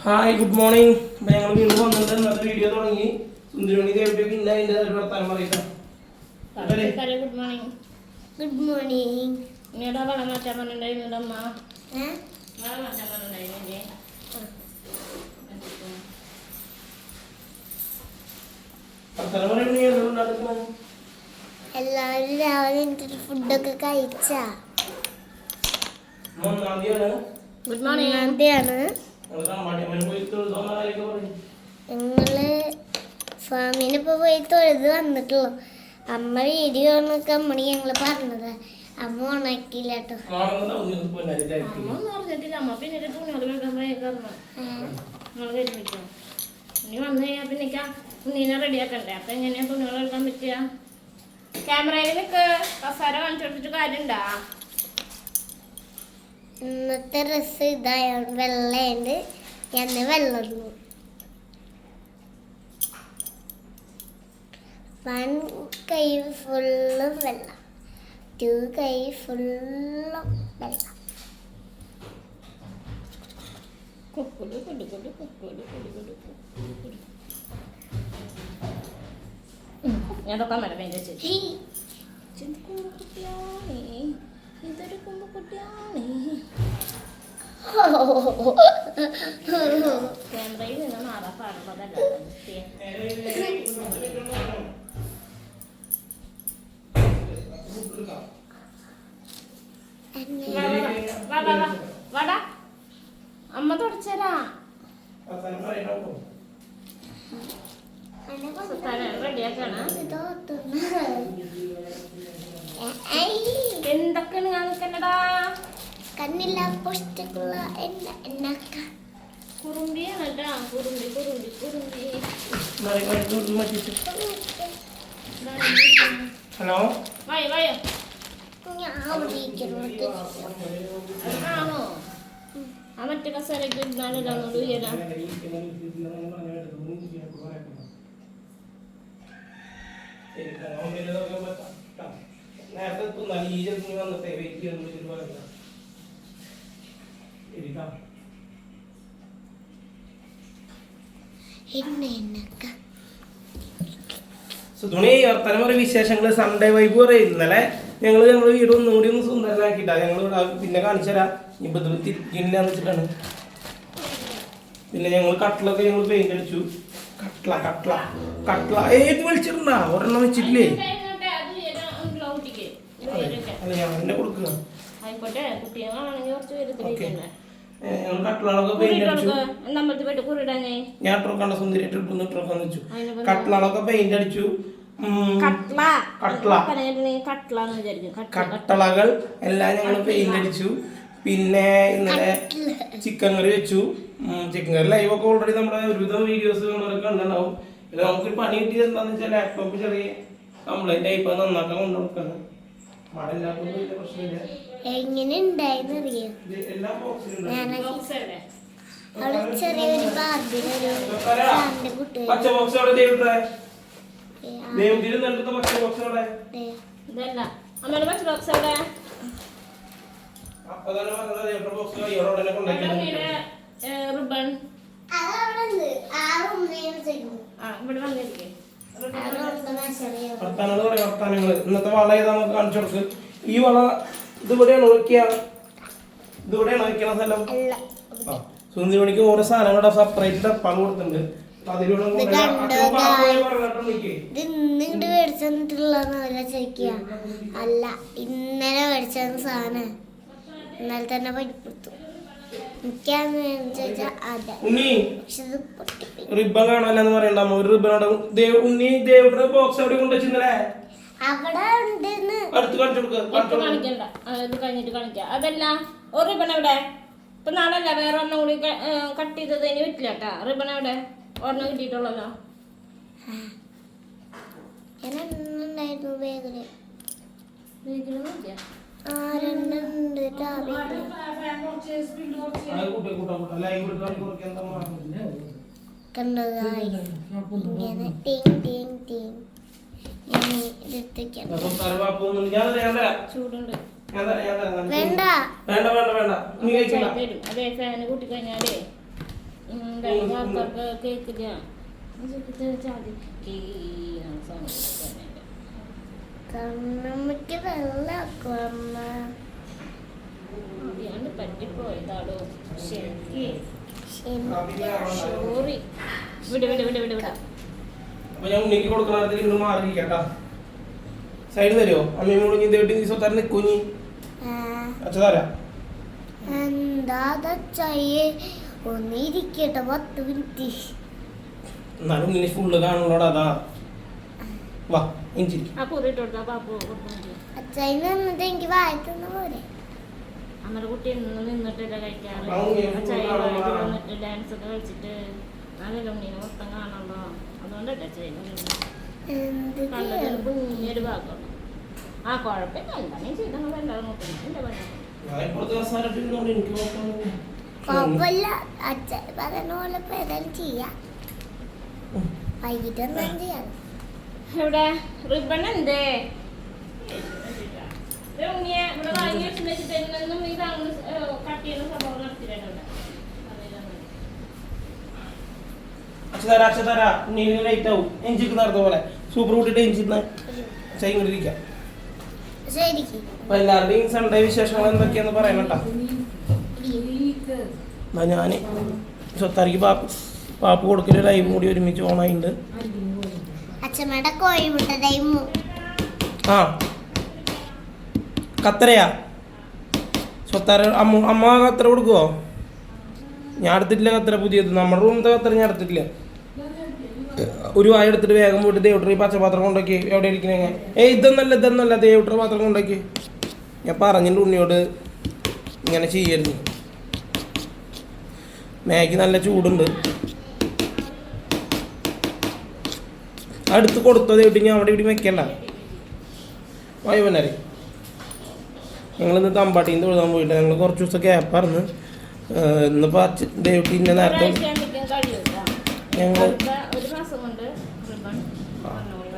Hi good morning. അപ്പം ഞങ്ങൾ വീണ്ടും വന്നിട്ട് ഇന്നത്തെ വീഡിയോ തുടങ്ങി. സുന്ദരമണി ദേവിയൊക്കെ ഇല്ല അതിൻ്റെ ഒരു വർത്താനം പറയില്ല. Good morning. Good morning. നിങ്ങളുടെ വളം മാറ്റാൻ പറഞ്ഞിട്ടുണ്ടായിരുന്നു അമ്മ. വളം മാറ്റാൻ പറഞ്ഞിട്ടുണ്ടായിരുന്നില്ലേ? എല്ലാവരും രാവിലെ എനിക്ക് ഫുഡൊക്കെ കഴിച്ചാ? Good morning. അതെയാണ് ഞങ്ങള് ഫാമിനിപ്പോ പോയി തൊഴുത് വന്നിട്ടുള്ളൂ. അമ്മ വീഡിയോ ഒക്കെ അമ്മണി ഞങ്ങള് പറഞ്ഞത്. അമ്മ ഉണക്കില്ല കേട്ടോ. അമ്മ പറഞ്ഞിട്ടില്ല. അമ്മ പിന്നെ തുണികൾ വെക്കാൻ പോയേക്കായിരുന്നു. നിങ്ങൾ കരിമിച്ചോ ഇനി വന്നു കഴിഞ്ഞാൽ പിന്നെ ഉണ്ണീനെ റെഡിയാക്കണ്ടേ? അപ്പൊ എങ്ങനെയാ തുണികൾ എടുക്കാൻ പറ്റുക? ക്യാമറയിൽ നിൽക്ക്. കസാര കാണിച്ചു കൊടുത്തിട്ട് കാര്യണ്ടാ? ഇന്നത്തെ ഡ്രസ് ഇതായോണ്ട് വെള്ളയുണ്ട്. ഞാൻ വെള്ളം 1 കൈ ഫുള്ളും വെള്ളം, 2 കൈ ഫുള്ളും വെള്ളം. ഞാൻ തൊക്കാൻ വേണ്ട വേണ്ട ചേച്ചി. ഇതൊരു കുമ്പക്കുട്ടിയാണ്. ക്യാമറയിൽ നിന്ന് മാറാൻ പാടുള്ളതല്ല. വാടാ അമ്മ തുടച്ചരാ. റെഡിയാക്കാണ്. എന്തൊക്കെയാണ് ഞാൻ നിൽക്കണ്ടടാ? കണ്ണില്ല പുഷ്ടിക്കുള്ള കുറുമ്പിയാണ് കേട്ടാ. കുറുമ്പി കുറുമ്പി കുറുമ്പി. ഹലോ വായോ വായോ. ആണോ? ആ മറ്റേ കസാരക്ക് ഇരുന്നാലോ ഉയരാ. നേരത്തെ വന്നിട്ടേ വെയിറ്റ് സുധുണി വർത്തമാന വിശേഷങ്ങള് സൺഡേ വൈബ് പറയും. ഇന്നലെ ഞങ്ങള് വീട് ഒന്നുകൂടി ഒന്ന് സുന്ദരനാക്കിട്ടാ ഞങ്ങൾ പിന്നെ കാണിച്ചു തരാം. ഇപ്പൊ തിരിക്കില്ലാന്ന് വെച്ചിട്ടാണ്. പിന്നെ ഞങ്ങൾ കട്ടിലൊക്കെ ഞങ്ങൾ പെയിന്റ് അടിച്ചു. കട്ട്ല കട്ട്ല കട്ട്ല ഏത് വിളിച്ചിട്ടുണ്ടാ? ഒരെണ്ണം വെച്ചിട്ടില്ലേ? അല്ല ഞാൻ എന്നെ കൊടുക്കുക. കട്ടിളൊക്കെ പെയിന്റ് അടിച്ചു. ഞാൻ ട്രോക്കാണ്ട സുന്ദരിയായിട്ട് ട്രോക്കാന്ന് വെച്ചു. കട്ടിളൊക്കെ പെയിന്റ് അടിച്ചു. കട്ടളകൾ എല്ലാം ഞങ്ങൾ പെയിന്റ് അടിച്ചു. പിന്നെ ഇന്നലെ ചിക്കൻ കറി വെച്ചു. ചിക്കൻ കറി ലൈവ് ഒക്കെ ഓൾറെഡി നമ്മുടെ ഒരുവിധം വീഡിയോസ് കണ്ടിട്ടുണ്ടാവും. പിന്നെ നമുക്കൊരു പണി കിട്ടിയത് എന്താന്ന് വെച്ചാൽ ലാപ്ടോപ്പ് ചെറിയ കംപ്ലൈന്റ് ആയി. ഇപ്പൊ നന്നാക്കാൻ കൊണ്ടുകൊടുക്കാണ്. മഴ ഇല്ലാത്തത് വലിയ പ്രശ്നമില്ല. എങ്ങനെ ഉണ്ടായിരുന്നറിയോ? അവിടെ ചെറിയൊരു പച്ച ബോക്സ് അവിടെ ദൈവട്ടെ ദൈവത്തിൽ നൽകുന്ന പച്ച ബോക്സ് അവിടെ ഇതല്ല അമ്മയുടെ പച്ച ബോക്സ് അവിടെ. അപ്പൊ തന്നെ പറഞ്ഞത് ദൈവയുടെ ബോക്സ് കയ്യോടെ തന്നെ കൊണ്ടുപോയി. റിബൺ ഇവിടെ വന്നിരിക്കേ. വർത്താനങ്ങള് ഇന്നത്തെ വള ഏതാ നമുക്ക് കാണിച്ചു കൊടുക്ക്. ഈ വള ഇതിവിടെയാണ് നോക്കിയ ഇതിവിടെയാണ് വെക്കണ സ്ഥലം. സുന്ദരിമണിക്ക് ഓരോ സാധനങ്ങളുടെ സെപ്പറേറ്റ് ഡപ്പാണ് കൊടുത്തിട്ടുണ്ട്. അല്ല ഇന്നലെ മേടിച്ച സാധനം ഇന്നലെ തന്നെ പഠിപ്പിച്ചു. റിബൺ കാണാനെന്ന് പറയണ്ട. ഒരു റിബൺ ഉണ്ണി ദേവിടെ ബോക്സ് അവിടെ കൊണ്ടുവച്ചില്ലേ? അടുത്ത് കാണിച്ചു കാണിക്കണ്ട. അത് കഴിഞ്ഞിട്ട് കാണിക്കാം. അതല്ല ഒരു റിബൺ എവിടെ? ഇപ്പൊ നാളല്ല വേറെ ഒരെണ്ണം കൂടി കട്ട് ചെയ്തത് ഇനി പറ്റില്ല കേട്ടാ. റിബൺ എവിടെ? ഒരെണ്ണം കിട്ടിയിട്ടുള്ളല്ലോ. ചൂടുണ്ട്. വേണ്ട വേണ്ട വേണ്ട വേണ്ട നീ കഴിക്കില്ല. അതെ ഫാന് കൂട്ടി കഴിഞ്ഞാലേ ആൾക്കാർക്ക് കേക്കില്ല കണ്ണമ്മയ്ക്ക് വെള്ളമാക്കും അമ്മ. അറിയാണ്ട് പറ്റിപ്പോയതാടോ ശരിക്ക് ശരി. സോറി. വിട് വിട് വിട് വിട് വിട്. അപ്പൊ ഞാൻ ഉണ്ണിക്ക് കൊടുക്കണത്തിൽ ഇന്ന് മാറിയിരിക്കട്ടാ. സൈഡ് തരുമോ? അമ്മയും കൂടി ഇതേട്ട് നീ സ്വത്താരം നിൽക്കൂഞ്ഞി അച്ഛതാരാ. എന്താ ചെയ്യേ? ഒന്നിരിക്കട്ടെ 10 മിനിറ്റ്. എന്നാലും ഉണ്ണിനെ ഫുള്ള് കാണുള്ളൂടാ. അതാ വാ ഇഞ്ചി ആ കുറിയിട്ട് കൊടുത്താ പാപ്പു കൊടുക്കുന്നു. അച്ഛന് നിന്നിട്ട് എനിക്ക് വായിക്കുന്ന പോലെ. അമ്മയുടെ കുട്ടി നിന്ന് നിന്നിട്ടില്ല കഴിക്കാറ്. വന്നിട്ട് ഡാൻസ് ഒക്കെ കളിച്ചിട്ട് നല്ല ഉണ്ണീനെ മൊത്തം കാണുള്ളൂ. അതുകൊണ്ടല്ലേ എന്ത് കണ്ടതിന് കുഞ്ഞൊരു ഭാഗമാണ്. ആ കുഴപ്പമില്ല. എന്താണ് ചെയ്തങ്ങൾ എല്ലാവരും നോക്കുന്നു. എന്റെ പണി കുഴപ്പമില്ല. അച്ഛൻ പറയുന്ന പോലെ ഇപ്പൊ ഏതായാലും ചെയ്യാം. വൈകിട്ട് എന്തായാലും ചെയ്യാം. ഇവിടെ റിബൺ എന്തേ ഉണ്ണിയെ ഇവിടെ വാങ്ങി വെച്ചിട്ടുണ്ടെന്നും ഈ കട്ട് ചെയ്യുന്ന സംഭവം നടത്തിയിട്ടുണ്ട്. അച്ഛതാരാ അച്ഛതാരാ. ഉണ്ണീന് ലൈറ്റ് ആവും. എഞ്ചിക്ക് നടത്ത പോലെ സൂപ്പർ കൂട്ടിട്ട് എഞ്ചിന്ന് ചെയ്യിരിക്കാം. ശരിക്കും അപ്പൊ എല്ലാവരുടെയും സൺഡേ വിശേഷങ്ങൾ എന്തൊക്കെയാന്ന് പറയണട്ടാ. എന്നാ ഞാന് സ്വത്താരിക്ക് പാപ്പ് കൊടുക്കല് ലൈവും കൂടി ഒരുമിച്ച് ഓണായിട്ടുണ്ട്. അച്ഛമ്മയുടെ കോഴിമുട്ട ടൈമു. ആ കത്തരയാ സ്വത്താര. അമ്മ കത്തര കൊടുക്കുവോ? ഞാൻ എടുത്തിട്ടില്ല കത്തര പുതിയത്. നമ്മുടെ റൂമത്തെ കത്തര ഞാൻ എടുത്തിട്ടില്ല. ഒരു വായ എടുത്തിട്ട് വേഗം പോയിട്ട് ദേവട്ടർ ഈ പച്ചപാത്രം കൊണ്ടോക്കി എവിടെ ഇരിക്കണേ. ഇതൊന്നല്ല ദേവട്ടർ പാത്രം കൊണ്ടോക്കി. ഞാൻ പറഞ്ഞിട്ടുണ്ട് ഉണ്ണിയോട് ഇങ്ങനെ ചെയ്യരുത്. മാഗി നല്ല ചൂടുണ്ട്. അടുത്ത് കൊടുത്തോ ദേവട്ടി. ഞാൻ അവിടെ ഇവിടെ വെക്കണ്ട. വായു പിന്നറി ഞങ്ങളിന്ന് തമ്പാട്ടീന്ന് തൊഴുതാൻ പോയിട്ട് ഞങ്ങൾ കുറച്ച് ദിവസം ഗ്യാപ്പായിരുന്നു. ഇന്നിപ്പോൾ ദേവട്ടി ഇന്ന നേരത്തെ ഞങ്ങൾ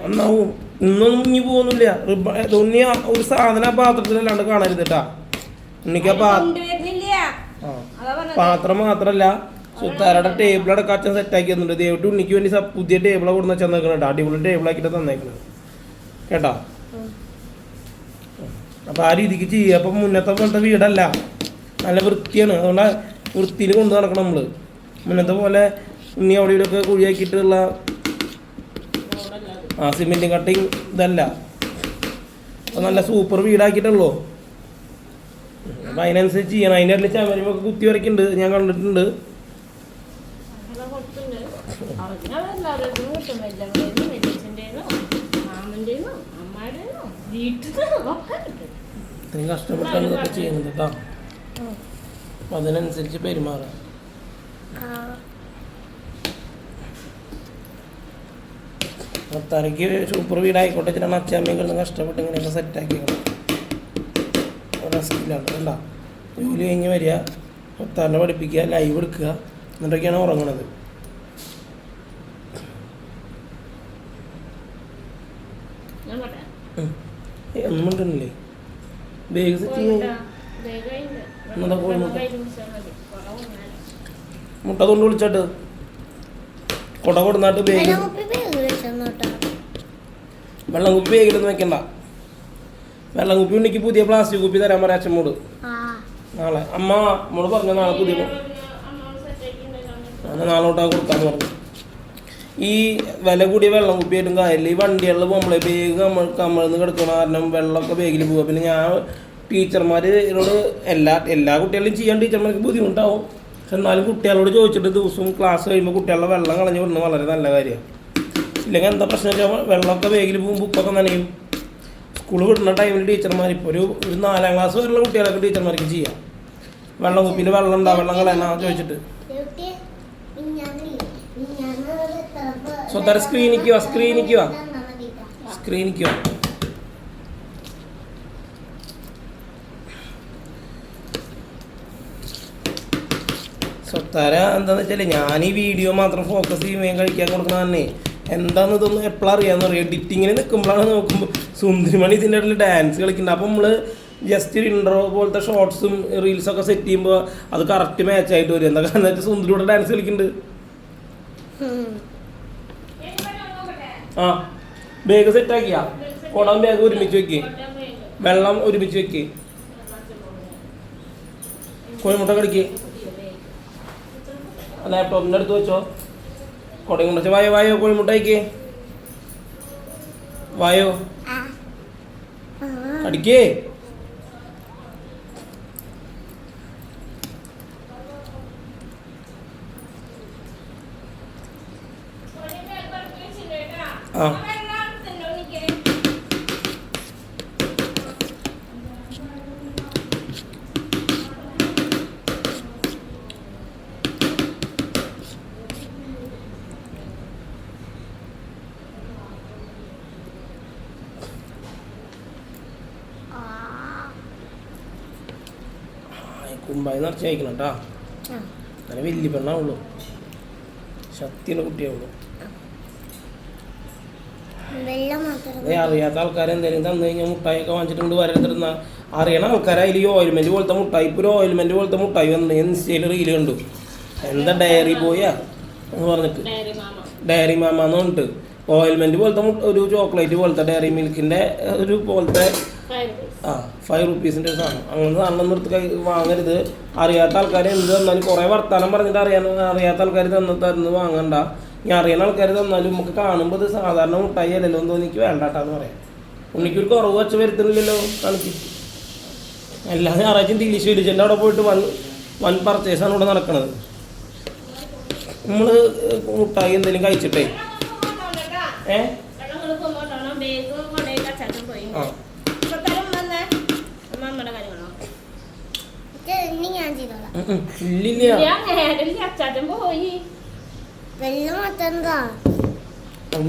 എന്നാവും. ഇന്നൊന്നും ഇനി പോകുന്നില്ല. ഉണ്ണി ഒരു സാധന പാത്രത്തിലല്ലാണ്ട് കാണരുത് കേട്ടാ. ഉണ്ണിക്ക് പാത്രം മാത്രല്ല സുത്താരയുടെ ടേബിൾ അടക്കം അച്ഛൻ സെറ്റാക്കി തന്നിട്ടുണ്ട്. ദേവട്ടി ഉണ്ണിക്ക് വേണ്ടി പുതിയ ടേബിളെ കൊടുന്ന് വെച്ചാൽ തന്നേക്കണം. അടിപൊളി ടേബിളാക്കിയിട്ട് തന്നേക്കുന്നത് കേട്ടാ. അപ്പൊ ആ രീതിക്ക് ചെയ്യുക. അപ്പൊ മുന്നത്തെ പോലത്തെ വീടല്ല, നല്ല വൃത്തിയാണ്. അതുകൊണ്ട് വൃത്തിയിൽ കൊണ്ടു നടക്കണം നമ്മള്. മുന്നത്തെ പോലെ ഉണ്ണി അവിടെ ഇവിടെയൊക്കെ കുഴിയാക്കിയിട്ടുള്ള സിമെന്റ് കട്ടിങ് ഇതല്ല. അപ്പൊ നല്ല സൂപ്പർ വീടാക്കിയിട്ടുള്ളൂ. അപ്പൊ അതിനനുസരിച്ച് ചെയ്യണം. അതിൻ്റെ ഇടയിൽ ചമരിമൊക്കെ കുത്തി വരയ്ക്കുന്നുണ്ട്, ഞാൻ കണ്ടിട്ടുണ്ട്. ഇത്രയും കഷ്ടപ്പെട്ടാണ് ഇതൊക്കെ ചെയ്യുന്നത് കേട്ടോ. അപ്പൊ അതിനനുസരിച്ച് പെരുമാറാം. അത്രയ്ക്ക് സൂപ്പർ വീടായിക്കോട്ടെ വെച്ചിട്ടാണ് അച്ഛമ്മയും കിടന്ന് കഷ്ടപ്പെട്ട് ഇങ്ങനെയൊക്കെ സെറ്റാക്കിയത്. റെസ്റ്റിലാണ് കണ്ട. ജോലി കഴിഞ്ഞ് വരിക, ഒത്താറിനെ പഠിപ്പിക്കുക, ലൈവ് എടുക്കുക, എന്നിട്ടൊക്കെയാണ് ഉറങ്ങണത്. ഒന്നും ഉണ്ടല്ലേ ബേഗ് സെറ്റ് എന്നതാ കോഴിമുട്ട മുട്ട കൊണ്ട് വിളിച്ചിട്ട് കൊട കൊടുന്നാട്ട് ബേഗ് വെള്ളം കുപ്പി ബേഗിലൊന്നും വെക്കണ്ട. വെള്ളം കുപ്പി ഉണ്ടെങ്കിൽ പുതിയ പ്ലാസ്റ്റിക് കുപ്പി തരാൻ പറയാം അച്ഛമ്മോട്. നാളെ അമ്മോട് പറഞ്ഞു നാളെ പുതിയ നാളെ തൊട്ടാ കൊടുക്കാന്ന് പറഞ്ഞു. ഈ വില കൂടിയ വെള്ളം കുപ്പിയായിട്ടും കാര്യമില്ല. ഈ വണ്ടികളിൽ പോകുമ്പോഴേ ബേഗ് കമ്മളിന്ന് കിടക്കുന്ന കാരണം വെള്ളമൊക്കെ ബേഗിൽ പോവുക. പിന്നെ ഞാൻ ടീച്ചർമാരോട് എല്ലാ കുട്ടികളും ചെയ്യാൻ ടീച്ചർമാർക്ക് ബുദ്ധിമുട്ടാവും. പക്ഷെ എന്നാലും കുട്ടികളോട് ചോദിച്ചിട്ട് ദിവസവും ക്ലാസ് കഴിയുമ്പോൾ കുട്ടികളുടെ വെള്ളം കളഞ്ഞ് വിടുന്നത് വളരെ നല്ല കാര്യമാണ്. ഇല്ലെങ്കിൽ എന്താ പ്രശ്നം വെച്ചാൽ വെള്ളമൊക്കെ ബേഗിൽ പോകും, ബുക്കൊക്കെ നനയും. സ്കൂൾ വിടുന്ന ടൈമിൽ ടീച്ചർമാർ ഇപ്പോൾ ഒരു 4ാം ക്ലാസ് വരെയുള്ള കുട്ടികളൊക്കെ ടീച്ചർമാർക്ക് ചെയ്യാം. വെള്ളം കുപ്പിയിൽ വെള്ളം ഉണ്ടാവും, വെള്ളം കളയണ ചോദിച്ചിട്ട്. സ്വന്തം സ്ക്രീനിക്ക് വാ. സ്വത്താര എന്താന്ന് വെച്ചാൽ ഞാൻ ഈ വീഡിയോ മാത്രം ഫോക്കസ് ചെയ്യുമ്പോൾ കഴിക്കാൻ കൊടുക്കണ തന്നെ. എന്താണെന്ന് ഇതൊന്നും എപ്പോഴും അറിയാമെന്ന് അറിയാം. എഡിറ്റിങ്ങിന് നിൽക്കുമ്പോഴാണ് നോക്കുമ്പോൾ സുന്ദരിമണി ഇതിൻ്റെ ഇടയിൽ ഡാൻസ് കളിക്കുന്നുണ്ട്. അപ്പം നമ്മൾ ജസ്റ്റ് ഇൻട്രോ പോലത്തെ ഷോർട്സും റീൽസൊക്കെ സെറ്റ് ചെയ്യുമ്പോൾ അത് കറക്റ്റ് മാച്ച് ആയിട്ട് വരും. എന്താ കാരണം സുന്ദരിയുടെ ഡാൻസ് കളിക്കുന്നുണ്ട്. ആ ബാഗ് സെറ്റ് ആക്കിയാ കൊടം ബാഗ് ഒരുമിച്ച് വെക്ക്, വെള്ളം ഒരുമിച്ച് വെക്ക്, കോഴിമുട്ട കടിക്ക്, ലാപ്ടോപ്പിൻ്റെ അടുത്ത് വെച്ചോ, കൊടയും കൊണ്ട് വെച്ചോ. വായോ വായോ കോഴിമുട്ട കഴിക്ക്, വായോ കടിക്കേ. ആ കുമ്പായി നിറച്ച് കഴിക്കണം കേട്ടോ. അങ്ങനെ വലിയ പെണ്ണാവുള്ളൂ, ശക്തിയുള്ള കുട്ടിയാവുള്ളൂ. അറിയാത്ത ആൾക്കാർ എന്തെങ്കിലും തന്നു കഴിഞ്ഞാൽ മുട്ടായിയൊക്കെ വാങ്ങിച്ചിട്ടുണ്ട് വരരുന്ന അറിയണ ആൾക്കാരെ അതിൽ ഈ ഓയിൽമെന്റ് പോലത്തെ മുട്ടായി, ഇപ്പോൾ ഒരു ഓയിൽമെന്റ് പോലത്തെ മുട്ടായി വന്നിട്ടുണ്ടെങ്കിൽ ഇൻസ്റ്റയിൽ റീല് കണ്ടു. എന്താ ഡയറി ബോയാ എന്ന് പറഞ്ഞിട്ട്, ഡയറി മാമ എന്ന് പറഞ്ഞിട്ട് ഓയിൽമെന്റ് പോലത്തെ ഒരു ചോക്ലേറ്റ് പോലത്തെ ഡയറി മിൽക്കിന്റെ ഒരു പോലത്തെ 5 rupeesന്റെ സാധനം. അങ്ങനെ സാധനം നിർത്തി വാങ്ങരുത്. അറിയാത്ത ആൾക്കാർ എന്ത് തന്നാലും കുറേ വർത്താനം പറഞ്ഞിട്ട് അറിയാത്ത ആൾക്കാർ തരുന്നത് വാങ്ങണ്ട. ഞാൻ അറിയുന്ന ആൾക്കാർ തന്നാലും നമുക്ക് കാണുമ്പോൾ ഇത് സാധാരണ മുട്ടായി അല്ലല്ലോ എന്ന് തോന്നി എനിക്ക് വേണ്ടാട്ടാന്ന് പറയാം. ഉണ്ണിക്കൊരു കുറവ് വച്ച് വരുത്തുന്നില്ലല്ലോ തനിക്ക്. എല്ലാ ഞായറാഴ്ചയും ദിലീഷ് വിളിച്ചെൻ്റെ അവിടെ പോയിട്ട് വൻ പർച്ചേസാണ് ഇവിടെ നടക്കുന്നത്. നമ്മൾ മുട്ടായി എന്തെങ്കിലും കഴിച്ചിട്ടേ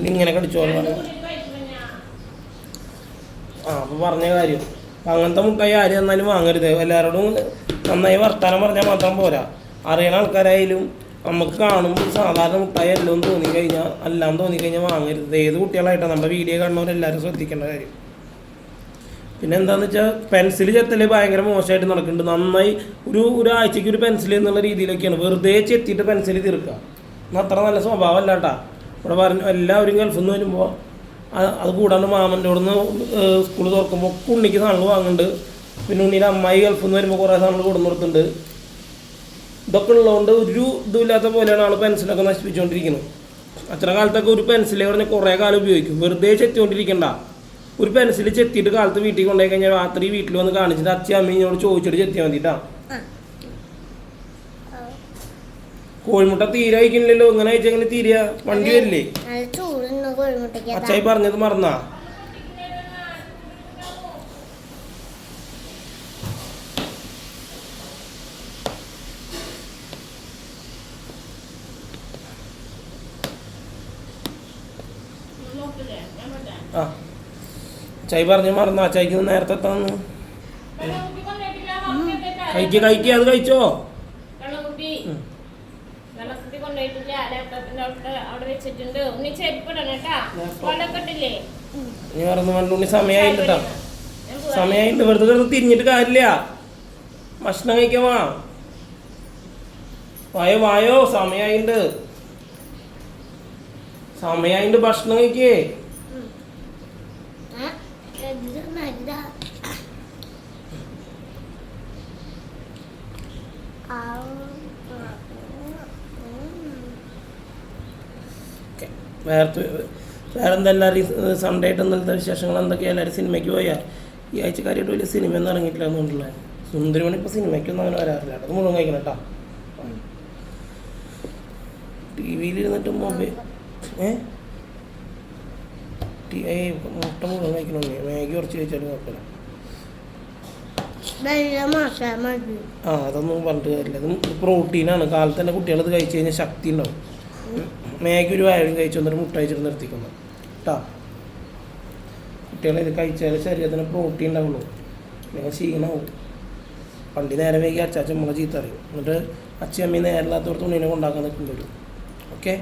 ഇങ്ങനെ കടിച്ചോളൂ. അപ്പൊ പറഞ്ഞ കാര്യം അങ്ങനത്തെ മുട്ടായി ആര് തന്നാലും വാങ്ങരുത്. എല്ലാവരോടും നന്നായി വർത്താനം പറഞ്ഞാൽ മാത്രം പോരാ. അറിയണ ആൾക്കാരായാലും നമുക്ക് കാണുമ്പോൾ സാധാരണ മുട്ടായി എല്ലാം തോന്നിക്കഴിഞ്ഞാൽ എല്ലാം തോന്നിക്കഴിഞ്ഞാൽ വാങ്ങരുത്. ഏത് കുട്ടികളായിട്ടാണ് നമ്മുടെ വീഡിയോ കാണുന്നവരെല്ലാവരും ശ്രദ്ധിക്കേണ്ട കാര്യം. പിന്നെ എന്താണെന്ന് വെച്ചാൽ പെൻസിൽ ചെത്തല് ഭയങ്കര മോശമായിട്ട് നടക്കുന്നുണ്ട്. നന്നായി ഒരാഴ്ചയ്ക്ക് ഒരു പെൻസിൽ എന്നുള്ള രീതിയിലൊക്കെയാണ്. വെറുതെ ചെത്തിയിട്ട് പെൻസിൽ തീർക്കുക അത്ര നല്ല സ്വഭാവം അല്ല കേട്ടാ. ഇവിടെ പറഞ്ഞു എല്ലാവരും ഗൾഫിൽ നിന്ന് വരുമ്പോൾ അത് കൂടാണ്ട് മാമൻ്റെ അവിടെ നിന്ന് സ്കൂൾ തുറക്കുമ്പോൾ ഉണ്ണിക്ക് സാധനങ്ങൾ വാങ്ങുന്നുണ്ട്. പിന്നെ ഉണ്ണിയുടെ അമ്മായി ഗൾഫിൽ നിന്ന് വരുമ്പോൾ കുറേ സാധനങ്ങൾ കൊടുന്നു കൊടുത്തിട്ടുണ്ട്. ഇതൊക്കെ ഉള്ളതുകൊണ്ട് ഒരു ഇതുമില്ലാത്ത പോലെയാണ് ആൾ പെൻസിലൊക്കെ നശിപ്പിച്ചുകൊണ്ടിരിക്കുന്നത്. അത്ര കാലത്തൊക്കെ ഒരു പെൻസിൽ പറഞ്ഞാൽ കുറേ കാലം ഉപയോഗിക്കും. വെറുതെ ചെത്തിക്കൊണ്ടിരിക്കണ്ട. ഒരു പെൻസിൽ ചെത്തിയിട്ട് കാലത്ത് വീട്ടിൽ കൊണ്ടുപോയി കഴിഞ്ഞാൽ രാത്രി വീട്ടിൽ വന്ന് കാണിച്ചിട്ട് അച്ഛൻ അമ്മയോട് ചോദിച്ചിട്ട് ചെത്തിയാൽ മതിട്ടാ. കോഴിമുട്ട തീരെ കഴിക്കുന്നില്ലല്ലോ. ഇങ്ങനെ കഴിച്ചെങ്ങനെ തീരുക? വണ്ടി വരില്ലേ? അച്ചായി പറഞ്ഞത് മറന്നാ? ആ അച്ചായി പറഞ്ഞ് മറന്നാ? അച്ചായിക്ക് നേരത്തെ എത്താന്ന് കഴിക്കുക. അത് കഴിച്ചോ? ഇനി മറന്നു വേണ്ട ഉണ്ണി. സമയമായിട്ടാ, സമയമായിട്ട്. വെറുതെ കിടന്ന് തിരിഞ്ഞിട്ട് കാര്യമില്ല. ഭക്ഷണം കഴിക്കാൻ വായോ വായോ. സമയമായിട്ട് ഭക്ഷണം കഴിക്കേ. വേറെ എന്തെല്ലാവരും സൺഡേ ആയിട്ട് ഇന്നലത്തെ വിശേഷങ്ങൾ എന്തൊക്കെയാണ്? എല്ലാവരും സിനിമയ്ക്ക് പോയാൽ ഈ ആഴ്ച കാര്യമായിട്ട് വലിയ സിനിമയൊന്നും ഇറങ്ങിയിട്ടില്ല എന്നുണ്ടല്ലേ. സുന്ദരിമണി ഇപ്പോൾ സിനിമയ്ക്കൊന്നും അങ്ങനെ വരാറില്ല. അത് മുഴുവൻ കഴിക്കണം കേട്ടോ. ടി വിയിലിരുന്നിട്ട് മൊബൈൽ മുട്ട മുഴുവൻ കഴിക്കണമെന്നേ. മാഗി കുറച്ച് കഴിച്ചാലും കുഴപ്പമില്ല. അതൊന്നും പറഞ്ഞിട്ട് കാര്യമില്ല. അത് പ്രോട്ടീനാണ്. കാലത്ത് തന്നെ കുട്ടികളത് കഴിച്ച് കഴിഞ്ഞാൽ ശക്തി ഉണ്ടാവും. മാഗി ഒരു വാഴയും കഴിച്ചു വന്നിട്ട് മുട്ട കഴിച്ചിട്ട് നിർത്തിക്കുന്നു കേട്ടോ. കുട്ടികളെ ഇത് കഴിച്ചാൽ ശരീരത്തിന് പ്രോട്ടീൻ ഉണ്ടാവുള്ളൂ. അല്ലെങ്കിൽ ക്ഷീണമാവും. പണ്ടി നേരെ വൈകി അച്ചാച്ചൻ നമ്മളെ ചീത്ത അറിയും. എന്നിട്ട് അച്ഛൻ അമ്മയും നേരില്ലാത്തവർ തുണീനെ കൊണ്ടാക്കാൻ നിൽക്കേണ്ടി വരും. ഓക്കെ.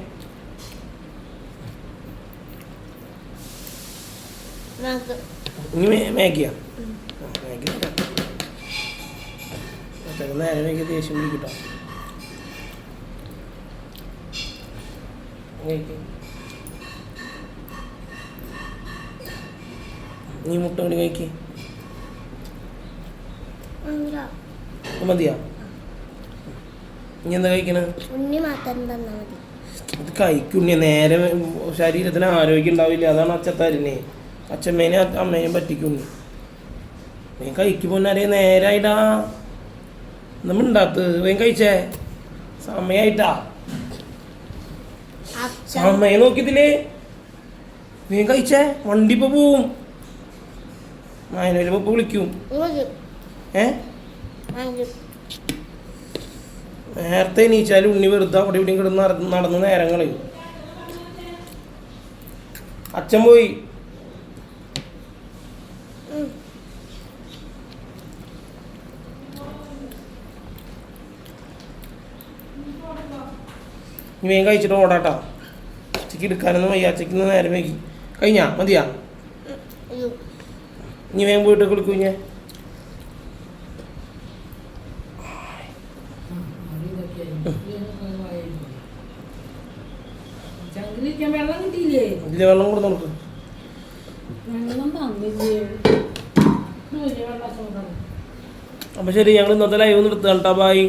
ഇനി മാഗിയാ മാഗി നേരെ വൈകി ദേഷ്യം പിടിക്കട്ടോ. നീ മുട്ട കൊണ്ട് കഴിക്ക്. മതിയാ? ഇനി എന്താ കഴിക്കണ? ഉണ്ണി മാത്രം തന്നാ മതി. ഇത് കഴിക്കുണ്ണി, നേരെ ശരീരത്തിന് ആരോഗ്യം ഉണ്ടാവില്ല. അതാണ് അച്ഛത്താരിനെ അച്ഛമ്മേനെ അമ്മേനെയും പറ്റിക്കുണ്ണി. നീ കഴിക്കുമ്പോന്നറിയ നേരായിട്ടാ നമ്മണ്ടാത്ത് വേഗം കഴിച്ചേ. സമയായിട്ടാ സമയം നോക്കിയതില്ലേ? വേഗം കഴിച്ചേ, വണ്ടി ഇപ്പൊ പോവും. മായനൂര് ഇപ്പൊ വിളിക്കും. നേരത്തെ എണീച്ചാലും ഉണ്ണി വെറുതെ അവിടെ ഇവിടെയും കിടന്ന് നടന്ന് നേരങ്ങള്. അച്ഛൻ പോയി. ഇനി വേഗം കഴിച്ചിട്ട് ഓടാട്ടാ. ഉച്ചയ്ക്ക് എടുക്കാനൊന്നും വയ്യ, ഉച്ചയ്ക്ക് നേരം വൈകി. കഴിഞ്ഞാ മതിയാ? ഇനി വേഗം പോയിട്ട് കുളിക്കൂ. ഞാൻ ഇതിലെ വെള്ളം കൂടെ നോക്ക്. അപ്പൊ ശരി, ഞങ്ങൾ ഇന്നത്തെ ലൈവ് ഒന്ന് എടുത്തു കേട്ടാ. ബായ്.